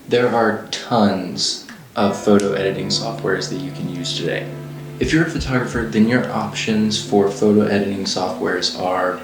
There are tons of photo editing softwares that you can use today. If you're a photographer, then your options for photo editing softwares are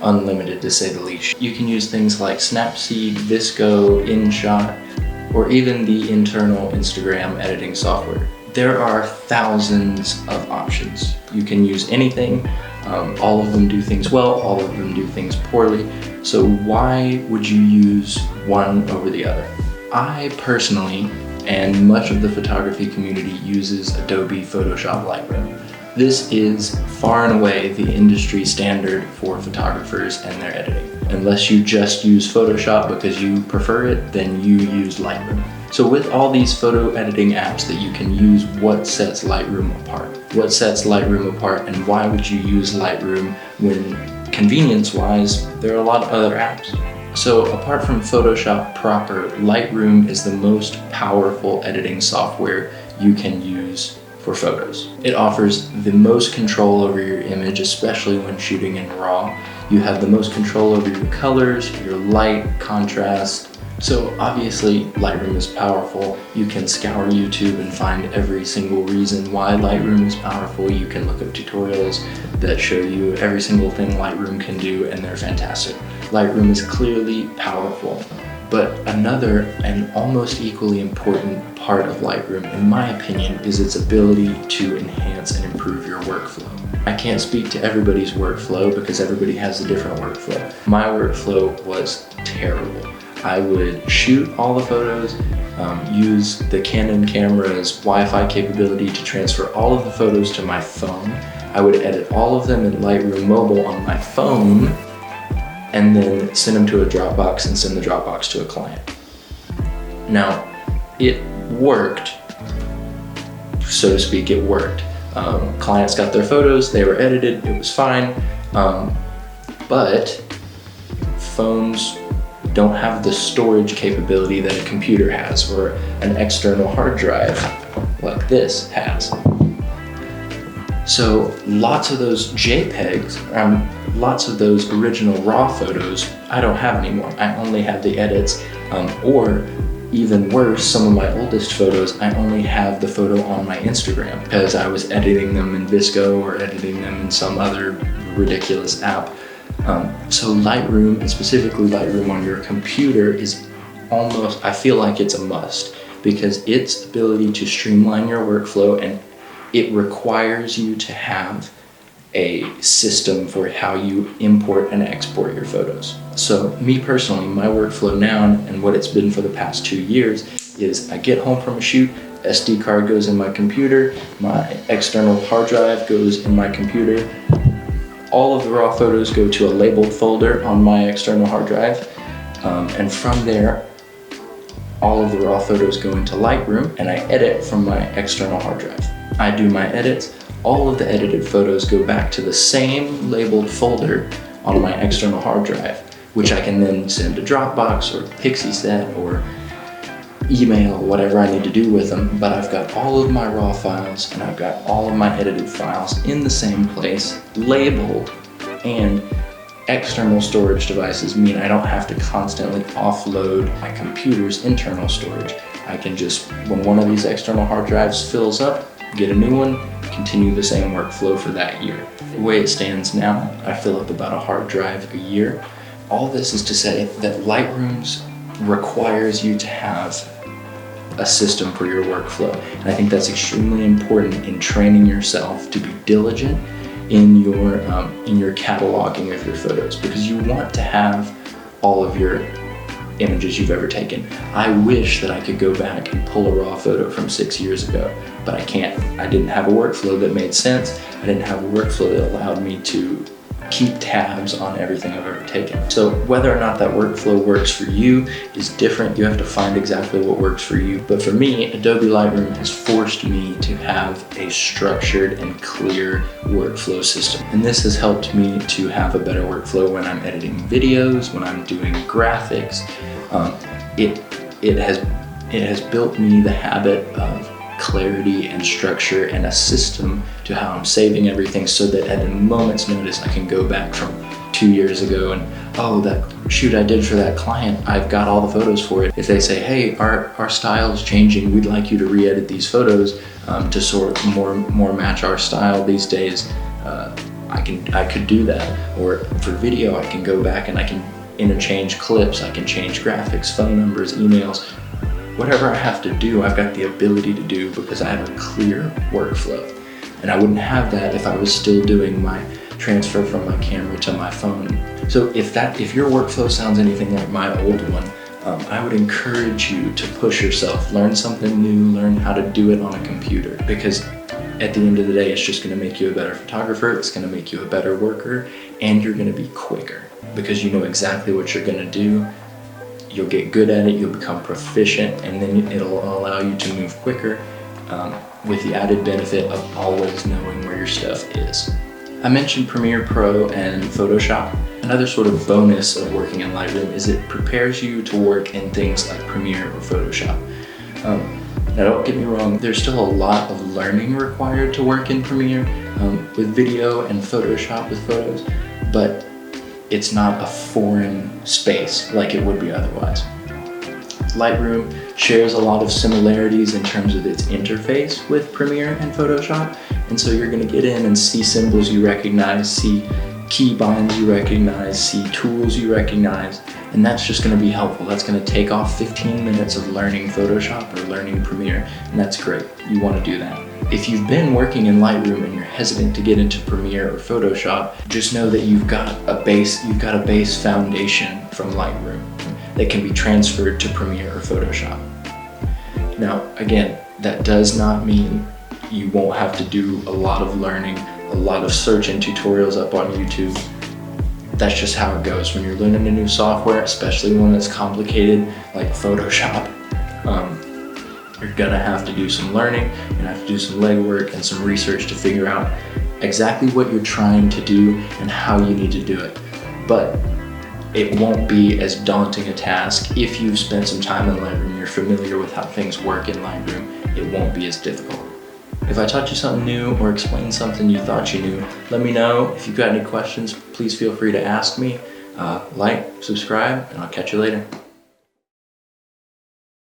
unlimited, to say the least. You can use things like Snapseed, VSCO, InShot, or even the internal Instagram editing software. There are thousands of options. You can use anything. All of them do things well, all of them do things poorly. So why would you use one over the other? I personally, and much of the photography community, uses Adobe Photoshop Lightroom. This is far and away the industry standard for photographers and their editing. Unless you just use Photoshop because you prefer it, then you use Lightroom. So with all these photo editing apps that you can use, what sets Lightroom apart? What sets Lightroom apart, and why would you use Lightroom when, convenience-wise, there are a lot of other apps? So apart from Photoshop proper, Lightroom is the most powerful editing software you can use for photos. It offers the most control over your image, especially when shooting in RAW. You have the most control over your colors, your light, contrast. So obviously Lightroom is powerful. You can scour YouTube and find every single reason why Lightroom is powerful. You can look up tutorials that show you every single thing Lightroom can do, and they're fantastic. Lightroom is clearly powerful. But another and almost equally important part of Lightroom, in my opinion, is its ability to enhance and improve your workflow. I can't speak to everybody's workflow because everybody has a different workflow. My workflow was terrible. I would shoot all the photos, use the Canon camera's Wi-Fi capability to transfer all of the photos to my phone. I would edit all of them in Lightroom Mobile on my phone, and then send them to a Dropbox and send the Dropbox to a client. Now, it worked, so to speak, it worked. Clients got their photos, they were edited, it was fine, but phones don't have the storage capability that a computer has, or an external hard drive like this has. So lots of those JPEGs, lots of those original RAW photos, I don't have anymore. I only have the edits, or even worse, some of my oldest photos, I only have the photo on my Instagram because I was editing them in VSCO or editing them in some other ridiculous app. So Lightroom, and specifically Lightroom on your computer, is almost, I feel like it's a must, because its ability to streamline your workflow, and it requires you to have a system for how you import and export your photos. So me personally, my workflow now, and what it's been for the past 2 years, is I get home from a shoot, SD card goes in my computer, my external hard drive goes in my computer, all of the raw photos go to a labeled folder on my external hard drive, and from there, all of the raw photos go into Lightroom, and I edit from my external hard drive. I do my edits, all of the edited photos go back to the same labeled folder on my external hard drive, which I can then send to Dropbox or Pixieset or email, whatever I need to do with them. But I've got all of my raw files and I've got all of my edited files in the same place, labeled, and external storage devices mean I don't have to constantly offload my computer's internal storage. I can just, when one of these external hard drives fills up, get a new one, continue the same workflow for that year. The way it stands now, I fill up about a hard drive a year. All this is to say that Lightroom requires you to have a system for your workflow. And I think that's extremely important in training yourself to be diligent in your cataloging of your photos, because you want to have all of your images you've ever taken. I wish that I could go back and pull a raw photo from 6 years ago, but I can't. I didn't have a workflow that made sense. I didn't have a workflow that allowed me to keep tabs on everything I've ever taken. So whether or not that workflow works for you is different. You have to find exactly what works for you. But for me, Adobe Lightroom has forced me to have a structured and clear workflow system. And this has helped me to have a better workflow when I'm editing videos, when I'm doing graphics. It has built me the habit of clarity and structure and a system to how I'm saving everything, so that at a moment's notice I can go back from 2 years ago and, oh, that shoot I did for that client, I've got all the photos for it. If they say, hey, our style is changing, we'd like you to re-edit these photos to sort of more match our style these days, I could do that. Or for video, I can go back and I can interchange clips, I can change graphics, phone numbers, emails. Whatever I have to do, I've got the ability to do because I have a clear workflow. And I wouldn't have that if I was still doing my transfer from my camera to my phone. So if your workflow sounds anything like my old one, I would encourage you to push yourself, learn something new, learn how to do it on a computer, because at the end of the day, it's just gonna make you a better photographer, it's gonna make you a better worker, and you're gonna be quicker because you know exactly what you're gonna do. You'll get good at it, you'll become proficient, and then it'll allow you to move quicker with the added benefit of always knowing where your stuff is. I mentioned Premiere Pro and Photoshop. Another sort of bonus of working in Lightroom is it prepares you to work in things like Premiere or Photoshop. Now don't get me wrong, there's still a lot of learning required to work in Premiere with video and Photoshop with photos, but it's not a foreign space like it would be otherwise. Lightroom shares a lot of similarities in terms of its interface with Premiere and Photoshop, and so you're going to get in and see symbols you recognize, see keybinds you recognize, see tools you recognize, and that's just going to be helpful. That's going to take off 15 minutes of learning Photoshop or learning Premiere, and that's great. You want to do that. If you've been working in Lightroom and you're hesitant to get into Premiere or Photoshop, just know that you've got a base foundation from Lightroom that can be transferred to Premiere or Photoshop. Now, again, that does not mean you won't have to do a lot of learning, a lot of searching tutorials up on YouTube. That's just how it goes. When you're learning a new software, especially one that's complicated like Photoshop, you're gonna have to do some learning, you're gonna have to do some legwork and some research to figure out exactly what you're trying to do and how you need to do it. But it won't be as daunting a task if you've spent some time in Lightroom, you're familiar with how things work in Lightroom, it won't be as difficult. If I taught you something new or explained something you thought you knew, let me know. If you've got any questions, please feel free to ask me. Like, subscribe, and I'll catch you later.